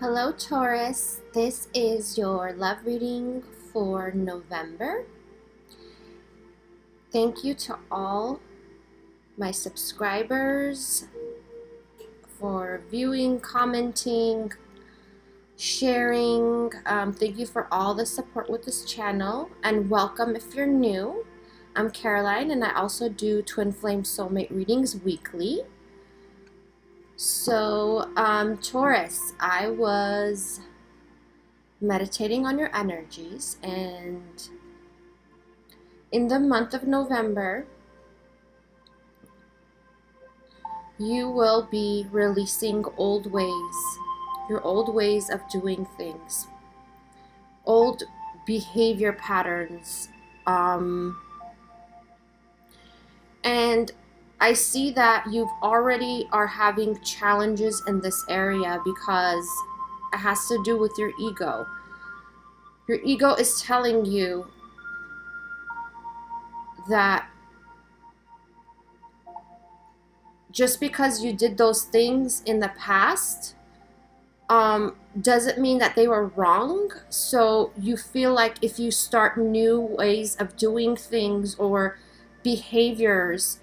Hello Taurus, this is your love reading for November. Thank you to all my subscribers for viewing, commenting, sharing. Thank you for all the support with this channel, and welcome if you're new. I'm Caroline, and I also do Twin Flame Soulmate readings weekly. So, Taurus, I was meditating on your energies, and in the month of November, you will be releasing old ways, your old ways of doing things, old behavior patterns, and I see that you already are having challenges in this area because it has to do with your ego. Your ego is telling you that just because you did those things in the past doesn't mean that they were wrong. So you feel like if you start new ways of doing things or behaviors,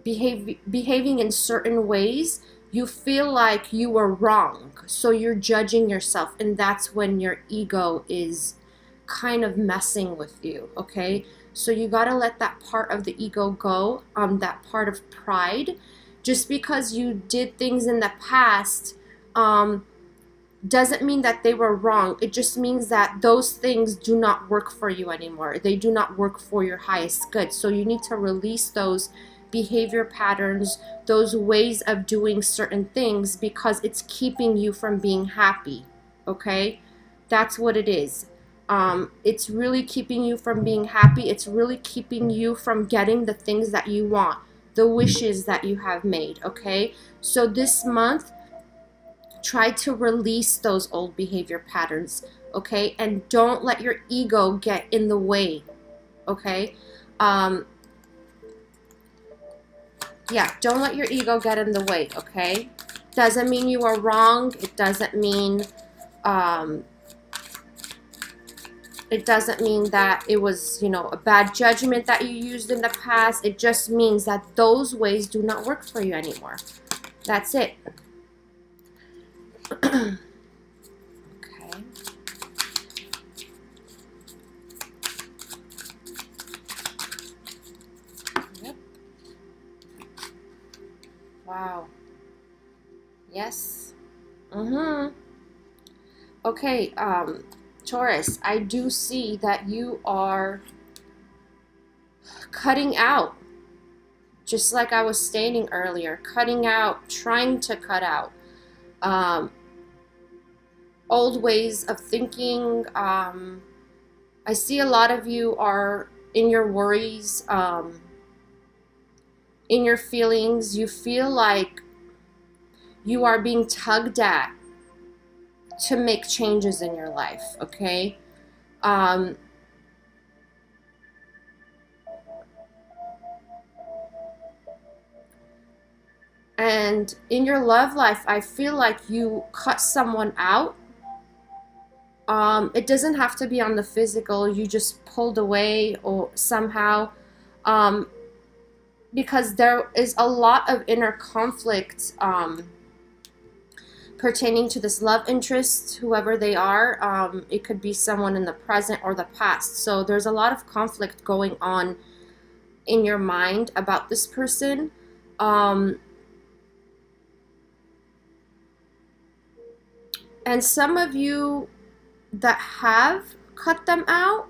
behaving in certain ways, you feel like you were wrong. So you're judging yourself, and that's when your ego is kind of messing with you, okay? So you got to let that part of the ego go, that part of pride. Just because you did things in the past doesn't mean that they were wrong. It just means that those things do not work for you anymore. They do not work for your highest good. So you need to release those behavior patterns, those ways of doing certain things, because it's keeping you from being happy, okay? That's what it is. It's really keeping you from being happy. It's really keeping you from getting the things that you want, the wishes that you have made, okay? So this month, try to release those old behavior patterns, okay? And don't let your ego get in the way, okay? Yeah, don't let your ego get in the way, okay? Doesn't mean you are wrong. It doesn't mean that it was, you know, a bad judgment that you used in the past. It just means that those ways do not work for you anymore. That's it. Okay. Yep. Wow. Yes. Okay, Taurus, I do see that you are cutting out, just like I was stating earlier, cutting out, trying to cut out old ways of thinking. I see a lot of you are in your worries, in your feelings. You feel like you are being tugged at to make changes in your life, okay? And in your love life, I feel like you cut someone out. It doesn't have to be on the physical. You just pulled away or somehow, because there is a lot of inner conflict pertaining to this love interest, whoever they are. It could be someone in the present or the past. So there's a lot of conflict going on in your mind about this person. And some of you that have cut them out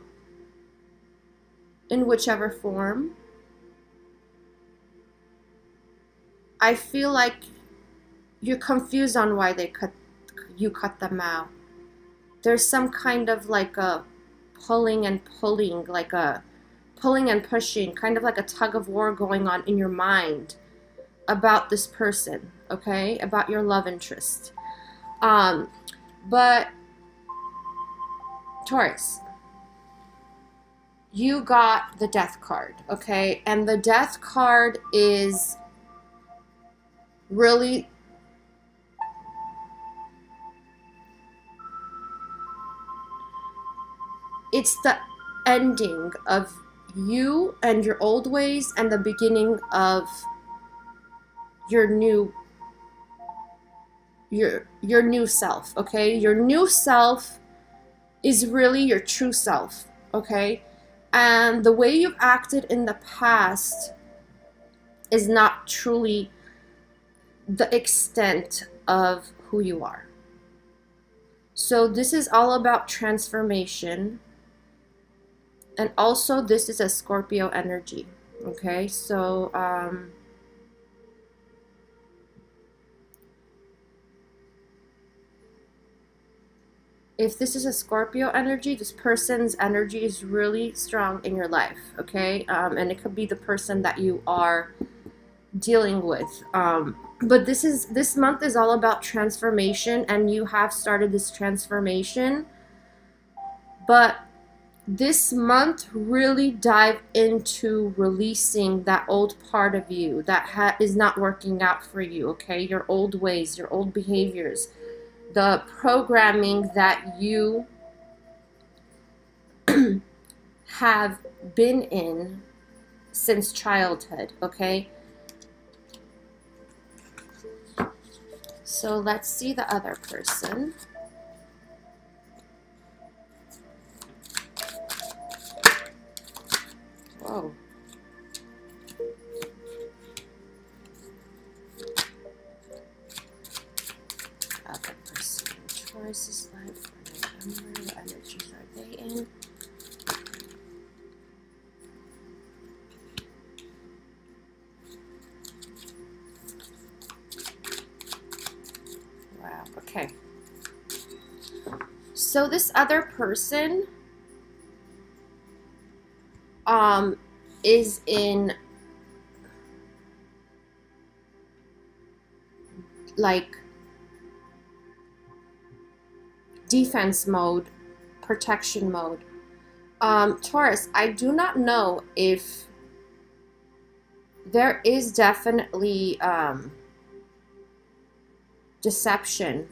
in whichever form, I feel like you're confused on why you cut them out. There's some kind of like a pulling and pulling, like a pulling and pushing, kind of like a tug of war going on in your mind about this person, okay? About your love interest. But Taurus, you got the Death card, okay? And the Death card is really it's the ending of you and your old ways and the beginning of your new self, okay? Your new self is really your true self, okay? And the way you've acted in the past is not truly the extent of who you are. So this is all about transformation. And also this is a Scorpio energy, okay? So if this is a Scorpio energy, this person's energy is really strong in your life, okay? And it could be the person that you are dealing with. But this month is all about transformation, and you have started this transformation. But this month, really dive into releasing that old part of you that is not working out for you, okay? Your old ways, your old behaviors, the programming that you have been in since childhood, okay? So let's see the other person. Whoa. Other person. Taurus's life for November. What energies are they in? Wow. Okay. So this other person is in like defense mode, protection mode. Taurus, I do not know if there is definitely deception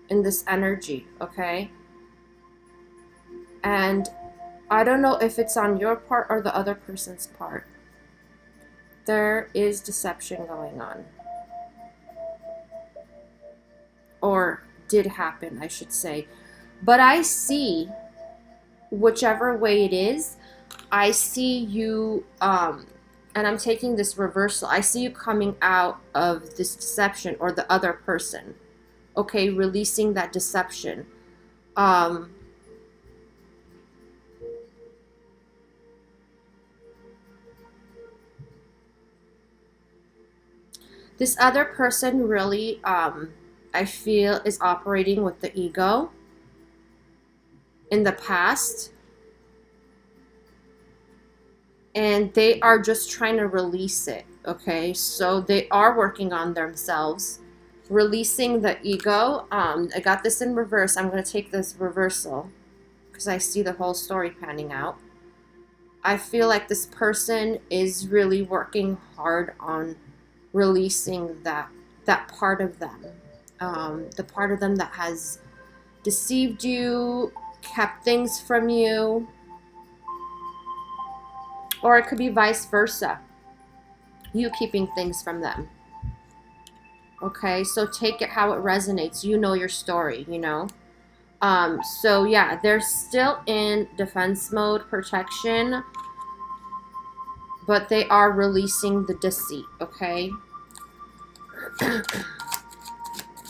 in this energy, okay? And I don't know if it's on your part or the other person's part. There is deception going on. Or did happen, I should say. But I see, whichever way it is, I see you, and I'm taking this reversal, I see you coming out of this deception, or the other person, okay, releasing that deception. This other person really, I feel, is operating with the ego in the past. And they are just trying to release it, okay? So they are working on themselves, releasing the ego. I got this in reverse. I'm going to take this reversal because I see the whole story panning out. I feel like this person is really working hard on releasing that part of them, the part of them that has deceived you, kept things from you, or it could be vice versa, you keeping things from them. Okay, so take it how it resonates. You know your story, you know. So yeah, they're still in defense mode, protection, but they are releasing the deceit, okay?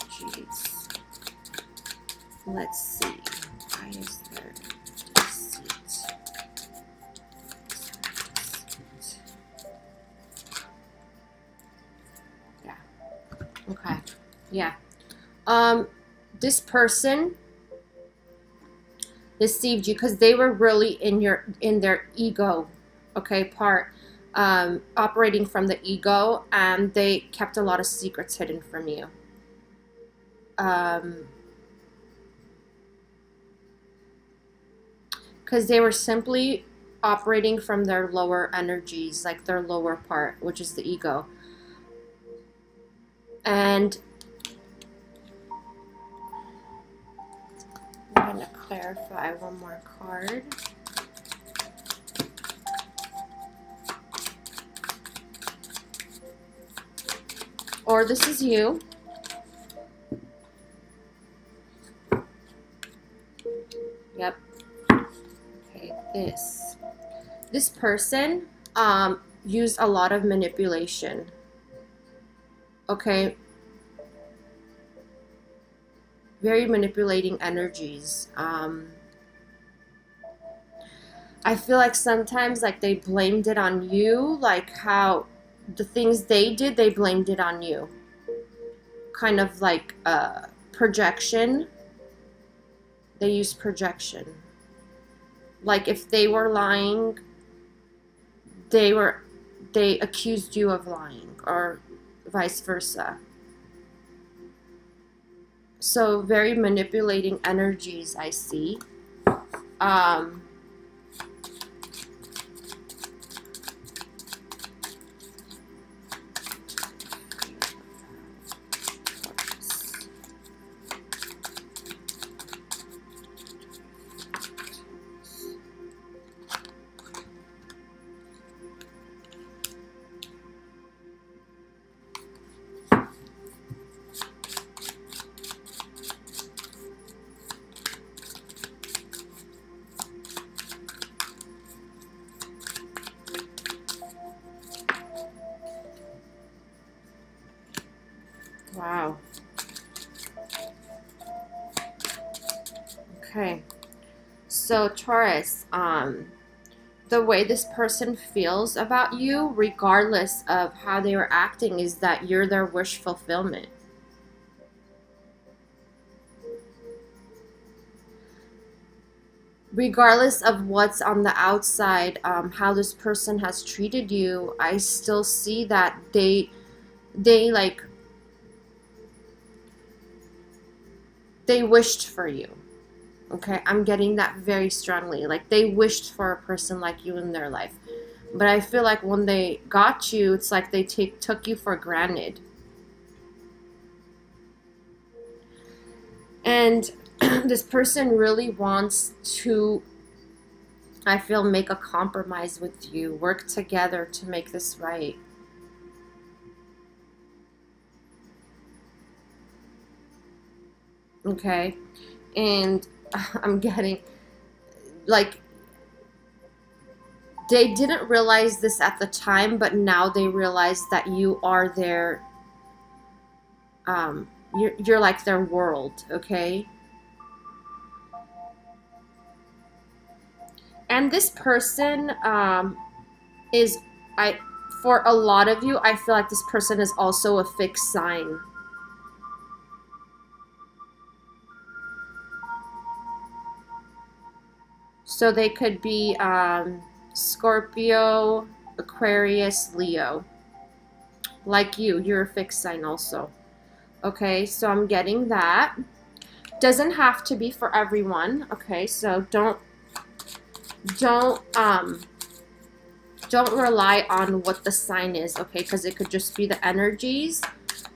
Jeez. Let's see. Why is there deceit? Yeah. Okay. Yeah. This person deceived you because they were really in their ego, okay, part. Operating from the ego, and they kept a lot of secrets hidden from you. Because they were simply operating from their lower energies, like their lower part, which is the ego. And what trying to clarify one more card. Or this is you. Yep. Okay, this person used a lot of manipulation. Okay. Very manipulating energies. I feel like sometimes like they blamed it on you, like how the things they did, they blamed it on you. Kind of like projection. They used projection. Like if they were lying, they accused you of lying, or vice versa. So very manipulating energies I see. Wow. Okay. So Taurus, the way this person feels about you, regardless of how they were acting, is that you're their wish fulfillment. Regardless of what's on the outside, how this person has treated you, I still see that they wished for you. Okay, I'm getting that very strongly. Like they wished for a person like you in their life. But I feel like when they got you, it's like they took you for granted. And this person really wants to, I feel, make a compromise with you, work together to make this right. Okay, and I'm getting, like, they didn't realize this at the time, but now they realize that you are their, you're like their world, okay? And this person for a lot of you, I feel like this person is also a fixed sign. So they could be Scorpio, Aquarius, Leo. Like you're a fixed sign also. Okay, so I'm getting that. Doesn't have to be for everyone. Okay, so don't rely on what the sign is, okay? Because it could just be the energies.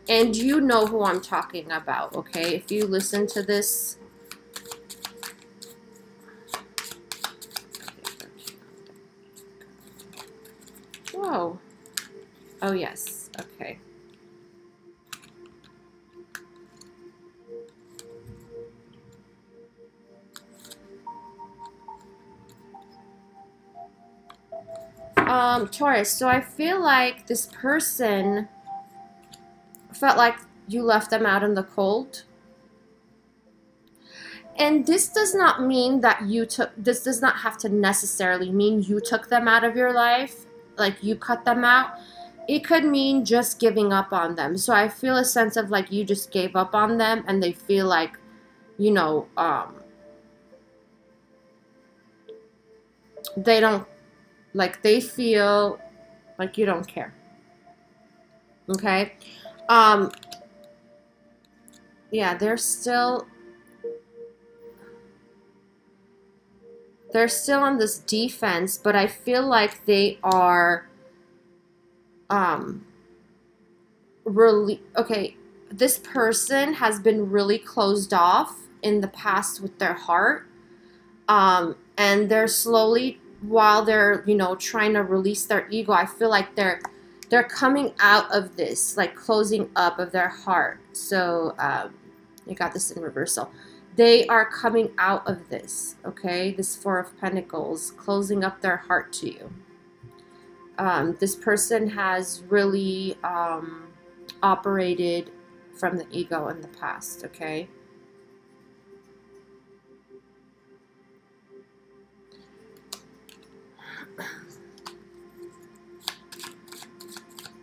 And you know who I'm talking about, okay? If you listen to this. Whoa. Oh, yes. Okay. Taurus, so I feel like this person felt like you left them out in the cold. And this does not mean that this does not have to necessarily mean you took them out of your life, like you cut them out. It could mean just giving up on them. So I feel a sense of like you just gave up on them and they feel like, you know, they don't, like they feel like you don't care. Okay? Yeah, they're still on this defense, but I feel like they are really, okay, this person has been really closed off in the past with their heart, and they're slowly, while they're, you know, trying to release their ego, I feel like they're coming out of this, like closing up of their heart. So you got this in reversal. They are coming out of this, okay? This Four of Pentacles, closing up their heart to you. This person has really operated from the ego in the past, okay?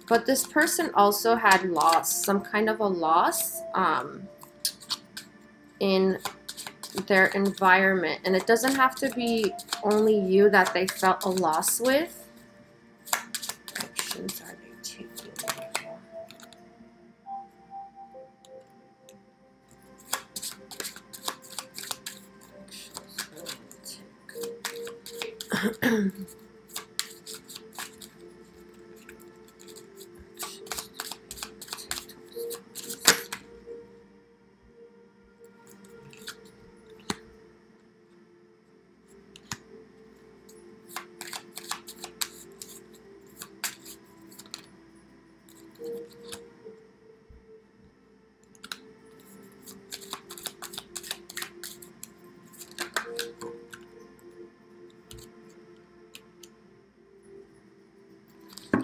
But this person also had lost, some kind of a loss in their environment. And it doesn't have to be only you that they felt a loss with. Actions are they taking?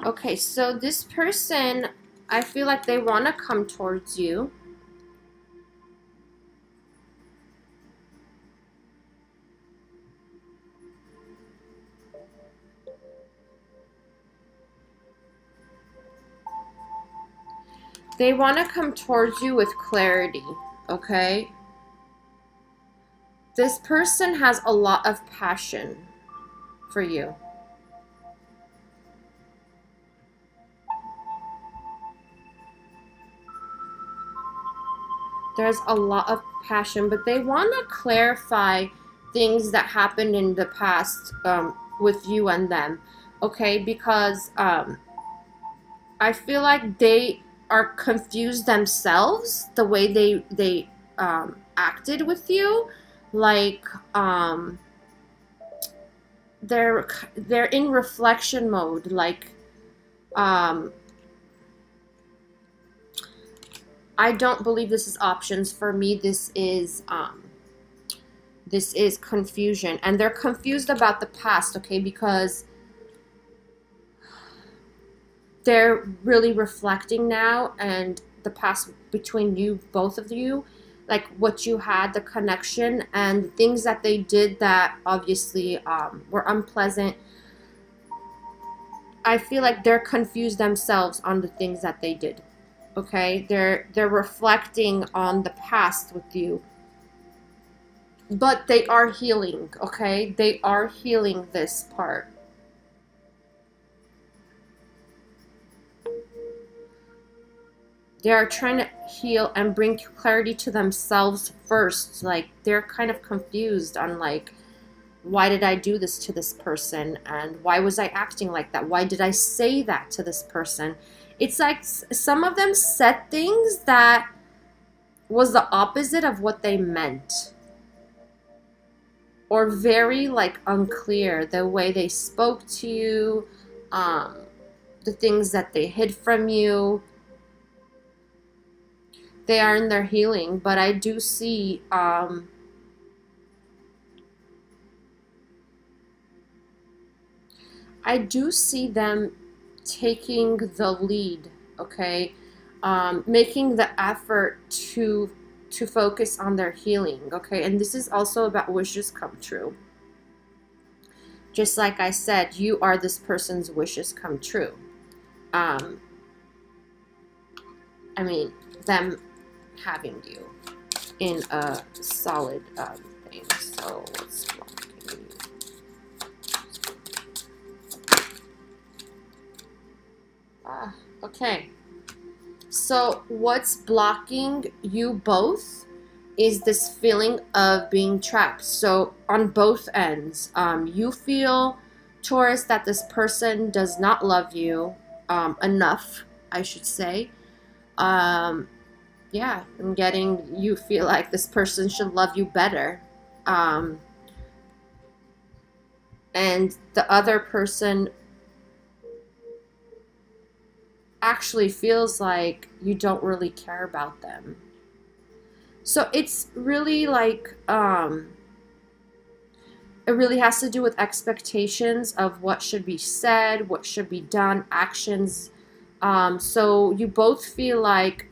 Okay, so this person, I feel like they want to come towards you. They want to come towards you with clarity, okay? This person has a lot of passion for you. There's a lot of passion, but they want to clarify things that happened in the past with you and them, okay? Because I feel like they are confused themselves, the way they acted with you. Like they're in reflection mode, like I don't believe this is options. For me, this is confusion. And they're confused about the past, okay? Because they're really reflecting now, and the past between you, both of you, like what you had, the connection, and things that they did that obviously were unpleasant. I feel like they're confused themselves on the things that they did. Okay, they're reflecting on the past with you, but they are healing. Okay, they are healing this part. They are trying to heal and bring clarity to themselves first. Like they're kind of confused on like, why did I do this to this person, and why was I acting like that? Why did I say that to this person? It's like some of them said things that was the opposite of what they meant. Or very like unclear, the way they spoke to you, the things that they hid from you. They are in their healing, but I do see them taking the lead, okay? Making the effort to focus on their healing, okay? And this is also about wishes come true. Just like I said, you are this person's wishes come true. I mean, them having you in a solid thing. So what's blocking you? Okay. So what's blocking you both is this feeling of being trapped. So on both ends, you feel, Taurus, that this person does not love you enough, I should say. yeah, I'm getting you feel like this person should love you better. Um, and the other person actually feels like you don't really care about them. So it's really like, it really has to do with expectations of what should be said, what should be done, actions. So you both feel like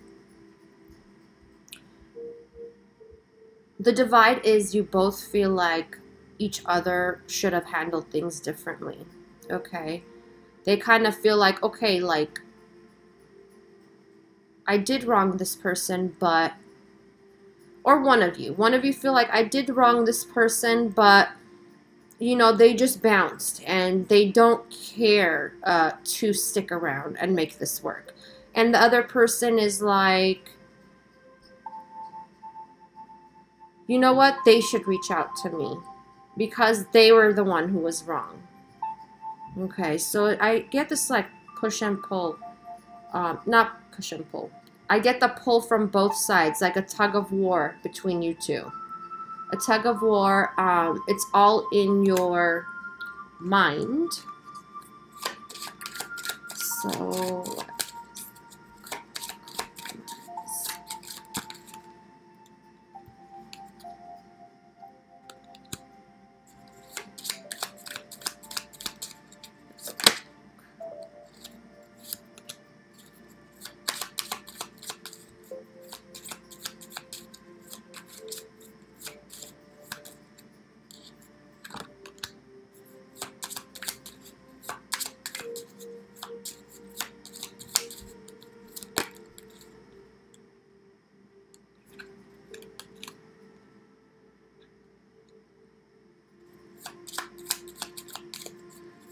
the divide is you both feel like each other should have handled things differently. Okay. They kind of feel like, okay, like I did wrong this person, but, or one of you feel like I did wrong this person, but you know, they just bounced and they don't care to stick around and make this work. And the other person is like, you know what? They should reach out to me because they were the one who was wrong. Okay, so I get this like push and pull. Not push and pull. I get the pull from both sides, like a tug of war between you two. A tug of war, it's all in your mind. So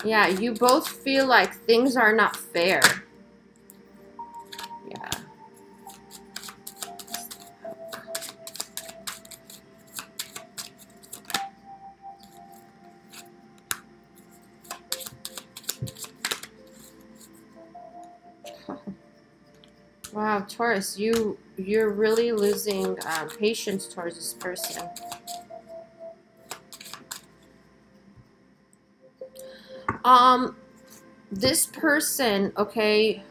yeah, you both feel like things are not fair. Yeah. Wow, Taurus, you're really losing patience towards this person. This person, okay.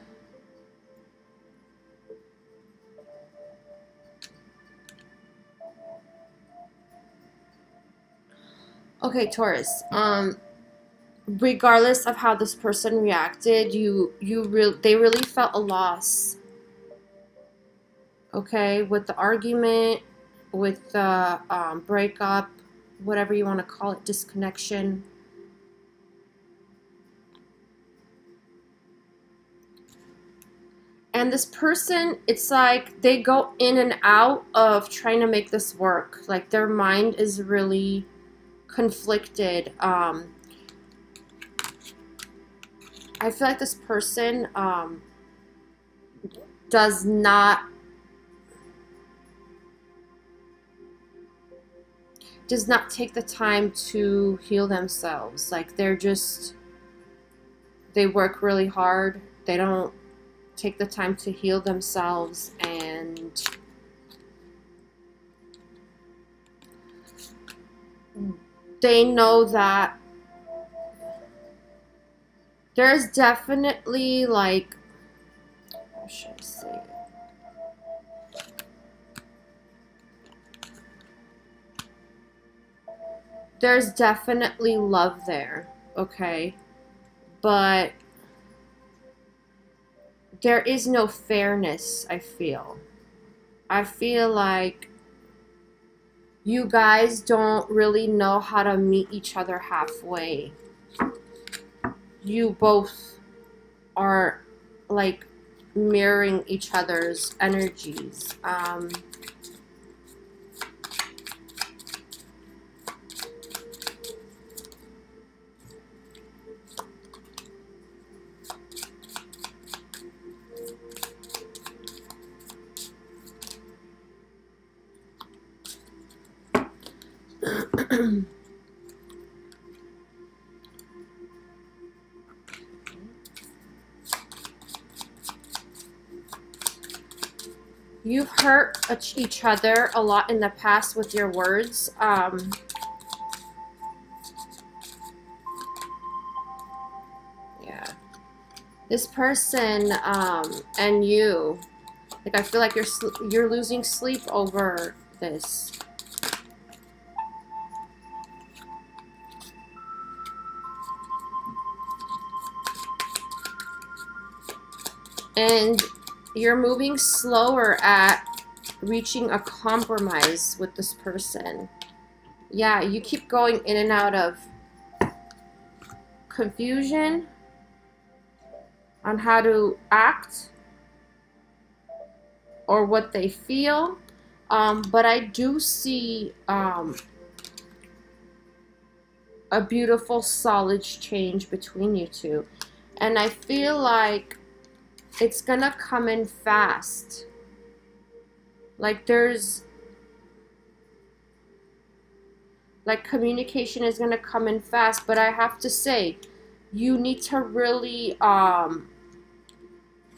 Okay, Taurus. Regardless of how this person reacted, they really felt a loss. Okay, with the argument, with the breakup, whatever you want to call it, disconnection. And this person, it's like they go in and out of trying to make this work. Like their mind is really conflicted. I feel like this person does not take the time to heal themselves. Like they work really hard. They don't take the time to heal themselves, and they know that there's definitely like, how should I say it? There's definitely love there, okay? But there is no fairness, I feel. I feel like you guys don't really know how to meet each other halfway. You both are like mirroring each other's energies. You've hurt each other a lot in the past with your words. Yeah. This person and you, like, I feel like you're losing sleep over this. And you're moving slower at reaching a compromise with this person. Yeah, you keep going in and out of confusion on how to act or what they feel. But I do see a beautiful, solid change between you two. And I feel like it's gonna come in fast. Like communication is gonna come in fast, but I have to say, you need to really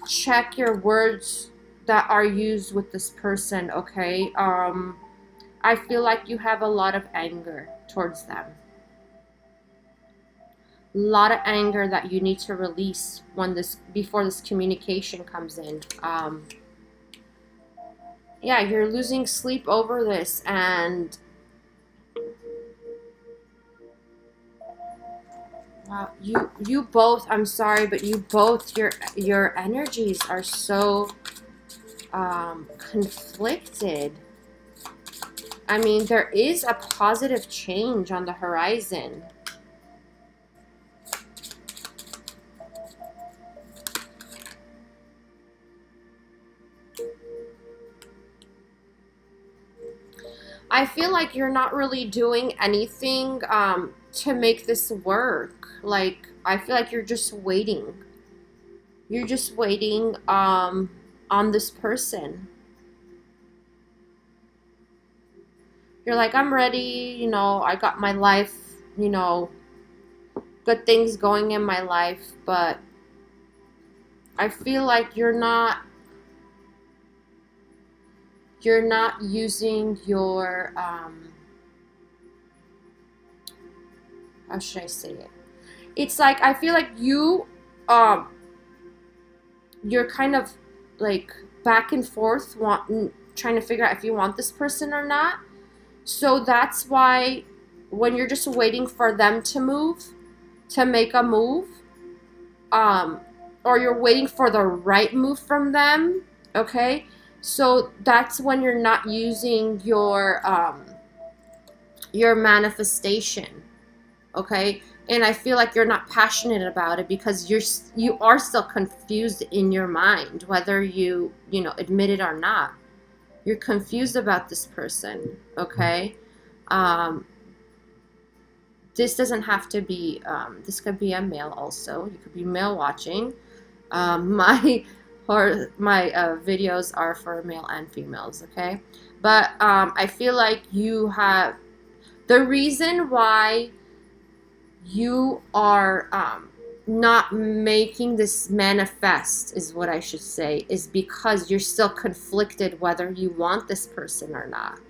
check your words that are used with this person, okay? I feel like you have a lot of anger towards them. A lot of anger that you need to release before this communication comes in. Yeah, you're losing sleep over this, and wow, you both, I'm sorry, but you both, your energies are so conflicted. I mean, there is a positive change on the horizon. I feel like you're not really doing anything to make this work. Like, I feel like you're just waiting. You're just waiting on this person. You're like, I'm ready, you know, I got my life, you know, good things going in my life, but I feel like you're not using your, how should I say it? It's like, I feel like you're kind of like back and forth, trying to figure out if you want this person or not. So that's why when you're just waiting for them to make a move, or you're waiting for the right move from them, okay? So that's when you're not using your manifestation, okay? And I feel like you're not passionate about it because you are still confused in your mind, whether you know, admit it or not. You're confused about this person, okay? This doesn't have to be, this could be a male also. You could be male watching. My videos are for male and females, okay? But I feel like you have, the reason why you are not making this manifest, is what I should say, is because you're still conflicted whether you want this person or not.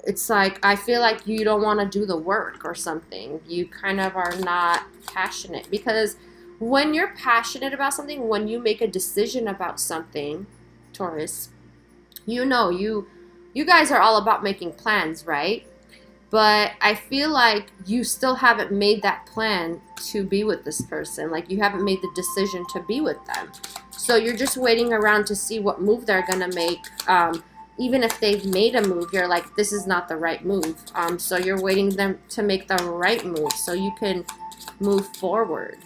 It's like, I feel like you don't want to do the work or something. You kind of are not passionate, because when you're passionate about something, when you make a decision about something, Taurus, you know, you guys are all about making plans, right? But I feel like you still haven't made that plan to be with this person. Like, you haven't made the decision to be with them. So you're just waiting around to see what move they're going to make. Even if they've made a move, you're like, this is not the right move. So you're waiting them to make the right move so you can move forward.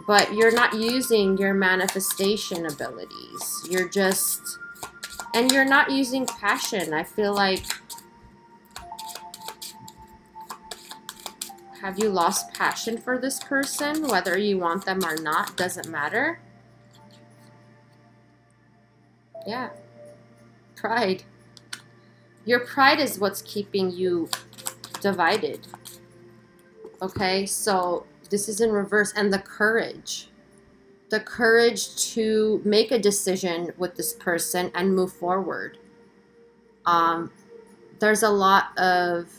But you're not using your manifestation abilities. You're just, and you're not using passion. I feel like, have you lost passion for this person? Whether you want them or not, doesn't matter. Yeah. Pride. Your pride is what's keeping you divided. Okay, so this is in reverse. And the courage. the courage to make a decision with this person and move forward. There's a lot of,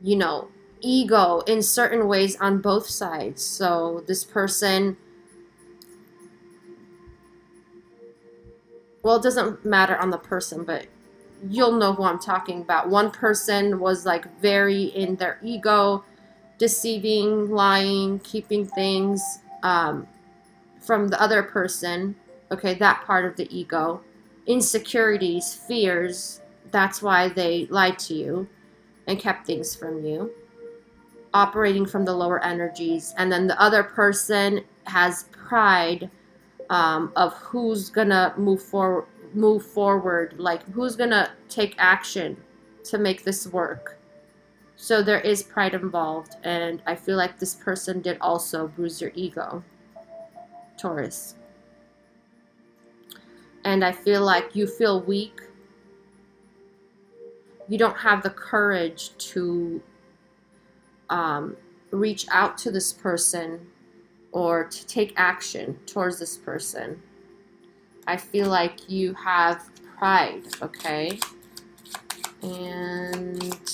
you know, ego in certain ways on both sides. So this person, well, it doesn't matter on the person, but you'll know who I'm talking about. One person was like very in their ego, deceiving, lying, keeping things from the other person. Okay, that part of the ego. Insecurities, fears, that's why they lied to you and kept things from you. Operating from the lower energies. And then the other person has pride of who's gonna move forward, like who's gonna take action to make this work. So there is pride involved, and I feel like this person did also bruise your ego, Taurus. And I feel like you feel weak. You don't have the courage to reach out to this person or to take action towards this person. I feel like you have pride, okay? And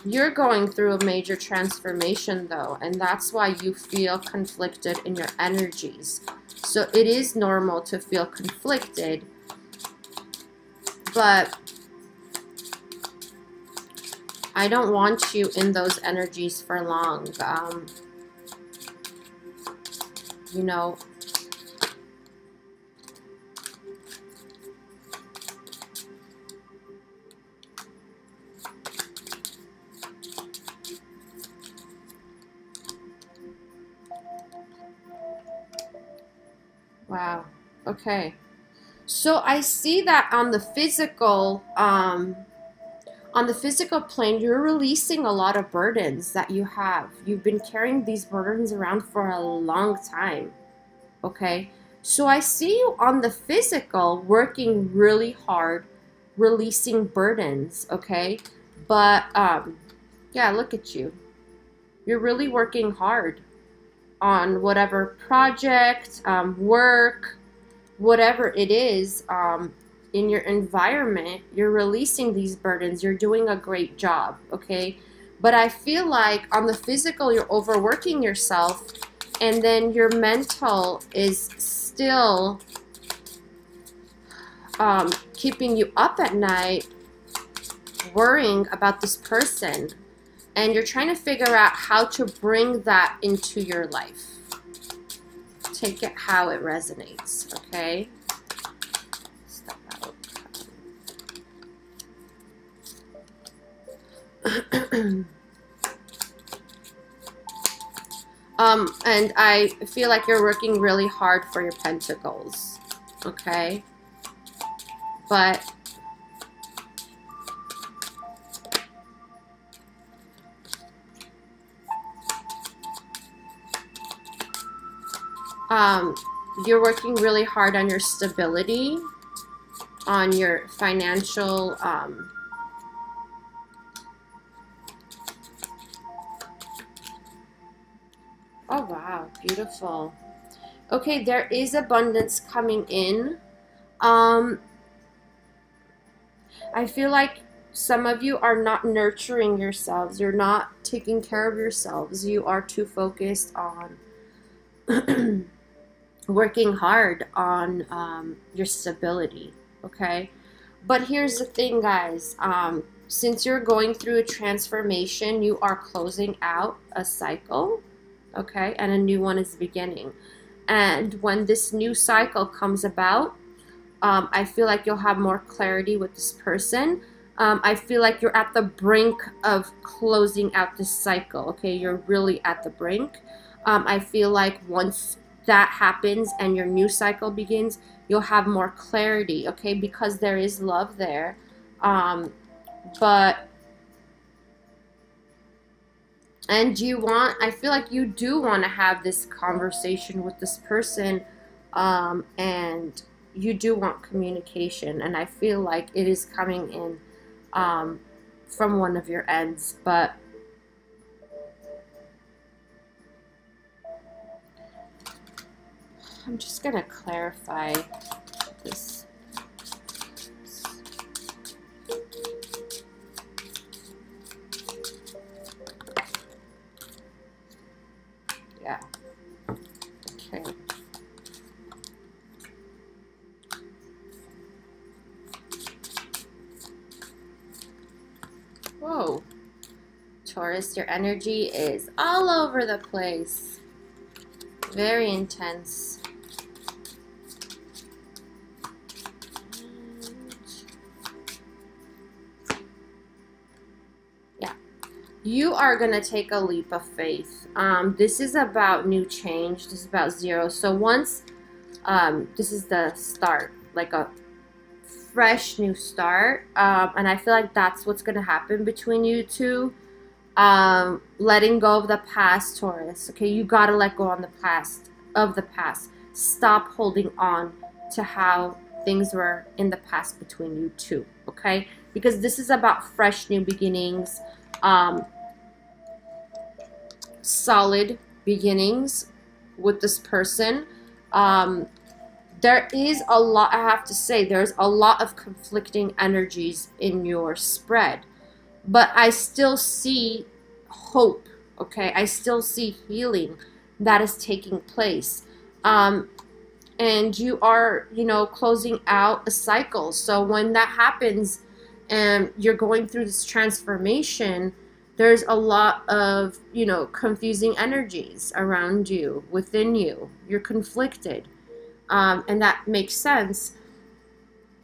you're going through a major transformation though, and that's why you feel conflicted in your energies. So it is normal to feel conflicted, but I don't want you in those energies for long. You know, wow. Okay. So I see that on the physical plane, you're releasing a lot of burdens that you have. You've been carrying these burdens around for a long time. Okay? So I see you on the physical working really hard, releasing burdens, okay? But yeah, look at you. You're really working hard on whatever project, work, whatever it is, in your environment. You're releasing these burdens. You're doing a great job, okay? But I feel like on the physical, you're overworking yourself, and then your mental is still keeping you up at night, worrying about this person. And you're trying to figure out how to bring that into your life. Take it how it resonates, okay? Step out. And I feel like you're working really hard for your pentacles, okay? But you're working really hard on your stability, on your financial, oh wow, beautiful. Okay, there is abundance coming in. I feel like some of you are not nurturing yourselves. You're not taking care of yourselves. You are too focused on working hard on your stability, okay? But here's the thing, guys. Since you're going through a transformation, you are closing out a cycle, okay? And a new one is beginning. And when this new cycle comes about, I feel like you'll have more clarity with this person. I feel like you're at the brink of closing out this cycle, okay? You're really at the brink. I feel like once that happens and your new cycle begins, you'll have more clarity, okay? Because there is love there. And I feel like you do want to have this conversation with this person, and you do want communication, and I feel like it is coming in from one of your ends. But I'm just going to clarify this. Yeah. Okay. Whoa. Taurus, your energy is all over the place. Very intense. Yeah. You are going to take a leap of faith. This is about new change. This is about zero. So once, this is the start, like a fresh new start. And I feel like that's what's going to happen between you two. Letting go of the past, Taurus. Okay, you got to let go on the past, of the past. Stop holding on to how things were in the past between you two. Okay, because this is about fresh new beginnings. Solid beginnings with this person. There is a lot, I have to say, there's a lot of conflicting energies in your spread, but I still see hope. Okay, I still see healing that is taking place. And you are, you know, closing out a cycle. So when that happens and you're going through this transformation, there's a lot of, you know, confusing energies around you, within you. You're conflicted. And that makes sense.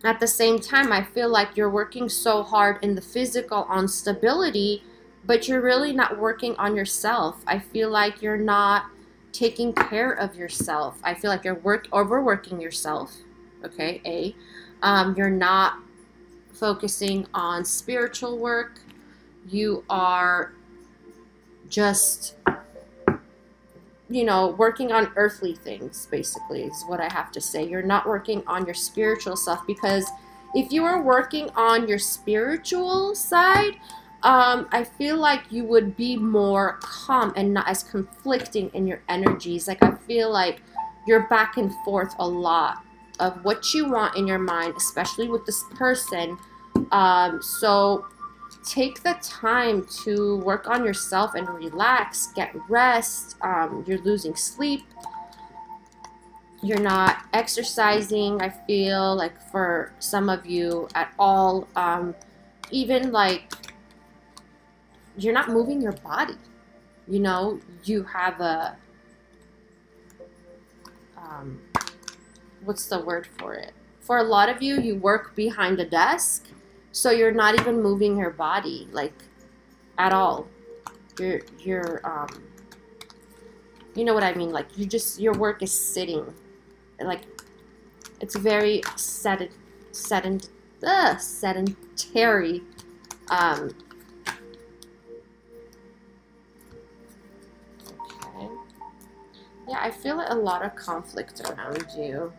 At the same time, I feel like you're working so hard in the physical on stability, but you're really not working on yourself. I feel like you're not taking care of yourself. I feel like you're overworking yourself. Okay, you're not focusing on spiritual work. You are just, you know, working on earthly things, basically, is what I have to say. You're not working on your spiritual self, because if you were working on your spiritual side, I feel like you would be more calm and not as conflicting in your energies. Like, I feel like you're back and forth a lot of what you want in your mind, especially with this person. So take the time to work on yourself and relax, get rest. You're losing sleep. You're not exercising, I feel like, for some of you at all. Even like, you're not moving your body. You know, you have a, what's the word for it? For a lot of you, you work behind a desk, so you're not even moving your body, like, at all. You're you know what I mean? Like, your work is sitting. Like, it's very sedentary. Okay. Yeah, I feel a lot of conflict around you.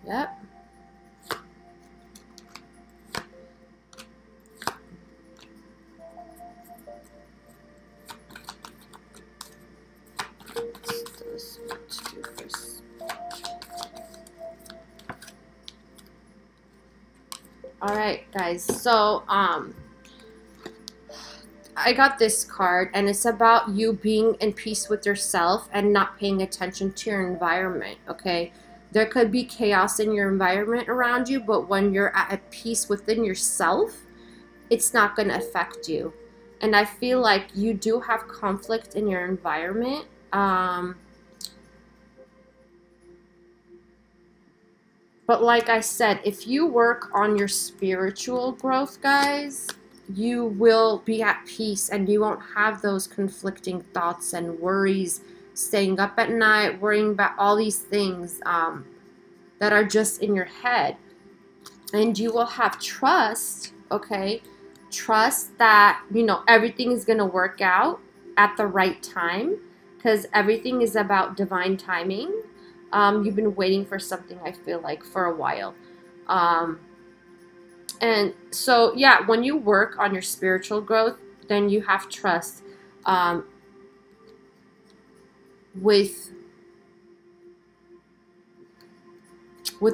Yep. All right, guys. So, I got this card, and it's about you being in peace with yourself and not paying attention to your environment, okay? There could be chaos in your environment around you, but when you're at peace within yourself, it's not going to affect you. And I feel like you do have conflict in your environment. But like I said, if you work on your spiritual growth, guys, you will be at peace and you won't have those conflicting thoughts and worries, staying up at night, worrying about all these things that are just in your head. And you will have trust, okay? Trust that, you know, everything is going to work out at the right time, because everything is about divine timing. You've been waiting for something, I feel like, for a while. And so, yeah, when you work on your spiritual growth, then you have trust. with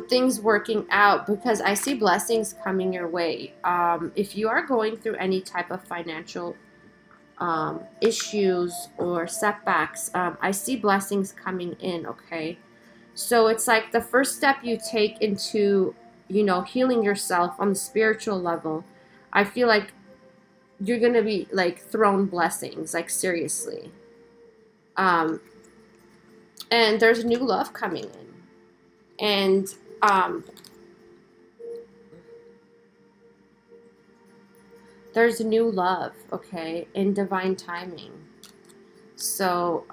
things working out, because I see blessings coming your way. If you are going through any type of financial issues or setbacks, I see blessings coming in, okay? So it's like the first step you take into, you know, healing yourself on the spiritual level. I feel like you're going to be like thrown blessings, like seriously. And there's new love coming in. And there's new love, okay, in divine timing. So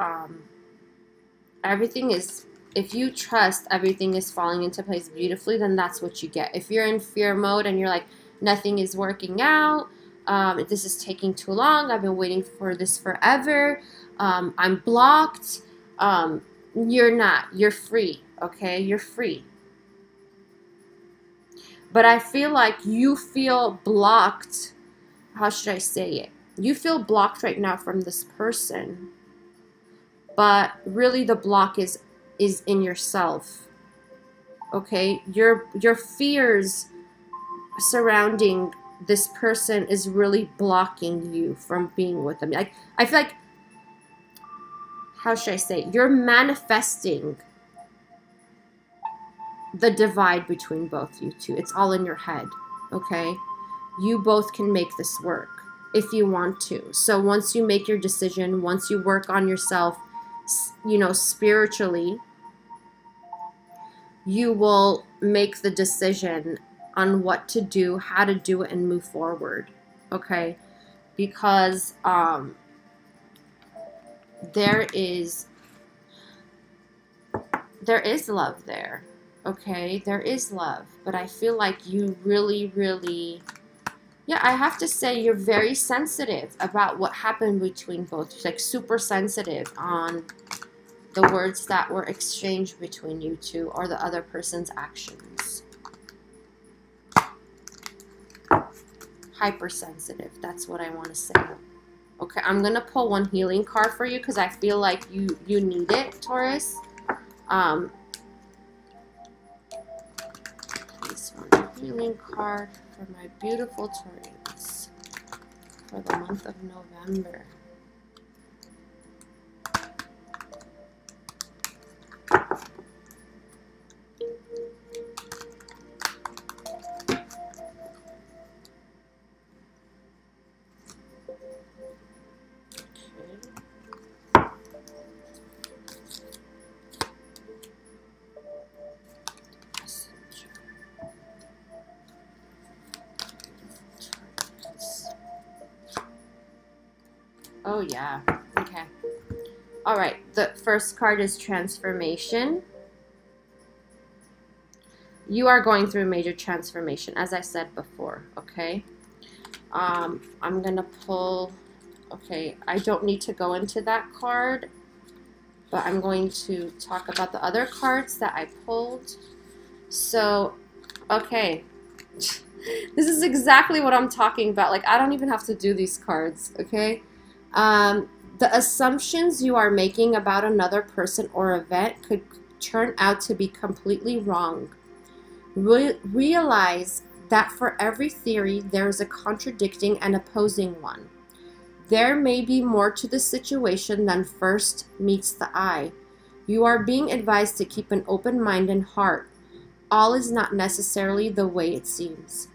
everything is, if you trust everything is falling into place beautifully, then that's what you get. If you're in fear mode and you're like, nothing is working out, this is taking too long, I've been waiting for this forever, I'm blocked, you're not. You're free, okay? You're free. But I feel like you feel blocked. How should I say it? You feel blocked right now from this person. But really the block is in yourself. Okay? Your fears surrounding this person is really blocking you from being with them. Like, I feel like, how should I say it? You're manifesting the divide between both you two. It's all in your head, okay? You both can make this work if you want to. So once you make your decision, once you work on yourself, you know, spiritually, you will make the decision on what to do, how to do it, and move forward, okay? Because there is love there, okay? There is love, but I feel like you really, really, yeah, I have to say you're very sensitive about what happened between both. You're like super sensitive on the words that were exchanged between you two or the other person's actions. Hypersensitive, that's what I want to say. Okay, I'm going to pull one healing card for you because I feel like you need it, Taurus. This one, healing card for my beautiful Taurus for the month of November. Oh, yeah. Okay. All right. The first card is transformation. You are going through a major transformation, as I said before, okay? I'm going to pull... Okay, I don't need to go into that card, but I'm going to talk about the other cards that I pulled. So, okay. This is exactly what I'm talking about. Like, I don't even have to do these cards, okay? The assumptions you are making about another person or event could turn out to be completely wrong. Realize that for every theory, there is a contradicting and opposing one. There may be more to the situation than first meets the eye. You are being advised to keep an open mind and heart. All is not necessarily the way it seems.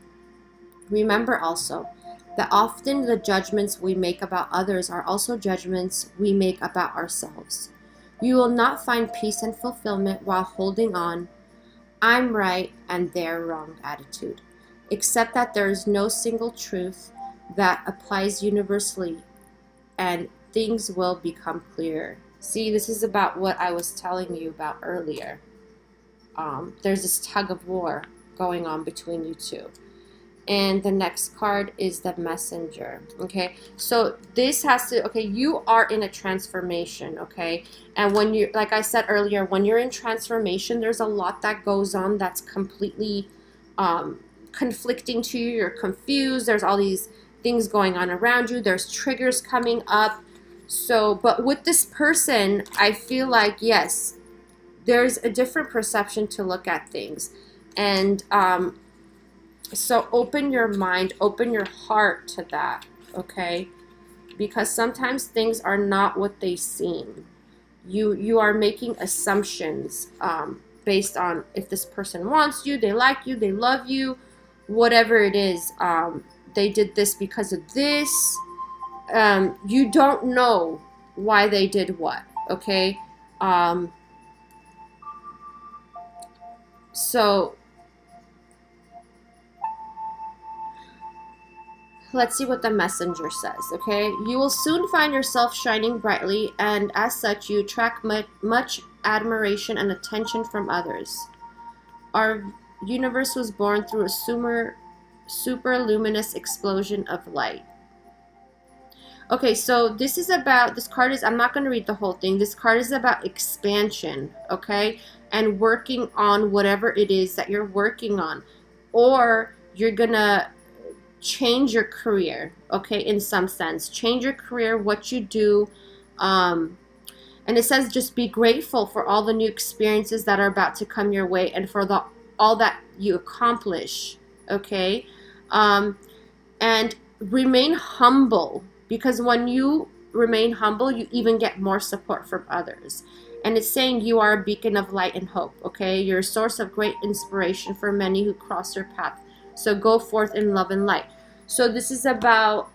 Remember also that often the judgments we make about others are also judgments we make about ourselves. You will not find peace and fulfillment while holding on, I'm right and they're wrong attitude, except that there is no single truth that applies universally, and things will become clearer. See, this is about what I was telling you about earlier. There's this tug of war going on between you two. And the next card is the messenger, okay? So this has to, okay, you are in a transformation, okay? And when you, like I said earlier, when you're in transformation, there's a lot that goes on that's completely conflicting to you. You're confused. There's all these things going on around you. There's triggers coming up. So, but with this person, I feel like, yes, there's a different perception to look at things. And so open your mind, open your heart to that, okay? Because sometimes things are not what they seem. You are making assumptions based on if this person wants you, they like you, they love you, whatever it is. They did this because of this. You don't know why they did what, okay? So let's see what the messenger says, okay? You will soon find yourself shining brightly, and as such, you attract much admiration and attention from others. Our universe was born through a super luminous explosion of light. Okay, so this is about, this card is, I'm not going to read the whole thing. This card is about expansion, okay? And working on whatever it is that you're working on. Or you're going to change your career, okay, in some sense. Change your career, what you do. And it says just be grateful for all the new experiences that are about to come your way and for all that you accomplish, okay? And remain humble, because when you remain humble, you even get more support from others. And it's saying you are a beacon of light and hope, okay? You're a source of great inspiration for many who cross your path. So go forth in love and light. So this is about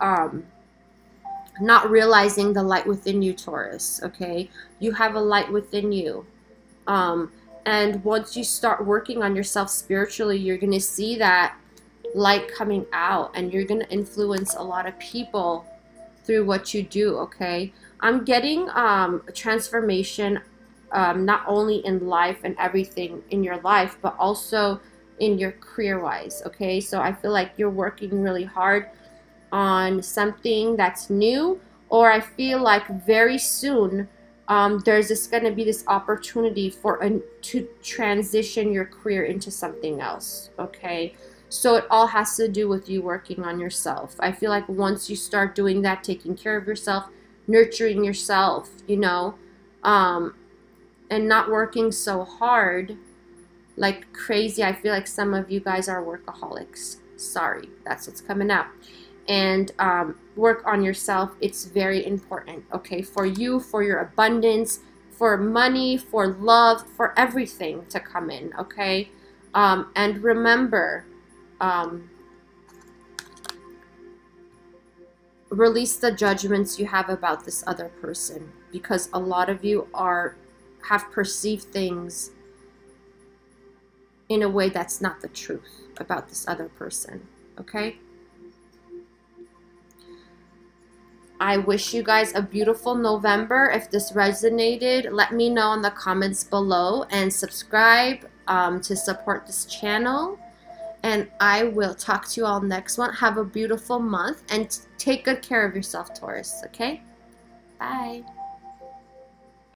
not realizing the light within you, Taurus, okay? You have a light within you. And once you start working on yourself spiritually, you're going to see that light coming out, and you're going to influence a lot of people through what you do, okay? I'm getting a transformation, not only in life and everything in your life, but also in your career-wise, okay? So I feel like you're working really hard on something that's new, or I feel like very soon there's just going to be this opportunity to transition your career into something else, okay? So it all has to do with you working on yourself. I feel like once you start doing that, taking care of yourself, nurturing yourself, you know, and not working so hard like crazy. I feel like some of you guys are workaholics. Sorry, that's what's coming out. And work on yourself. It's very important, okay, for you, for your abundance, for money, for love, for everything to come in, okay? And remember, release the judgments you have about this other person, because a lot of you have perceived things in a way that's not the truth about this other person, okay? I wish you guys a beautiful November. If this resonated, let me know in the comments below, and subscribe to support this channel. And I will talk to you all next one. Have a beautiful month, and take good care of yourself, Taurus, okay? Bye.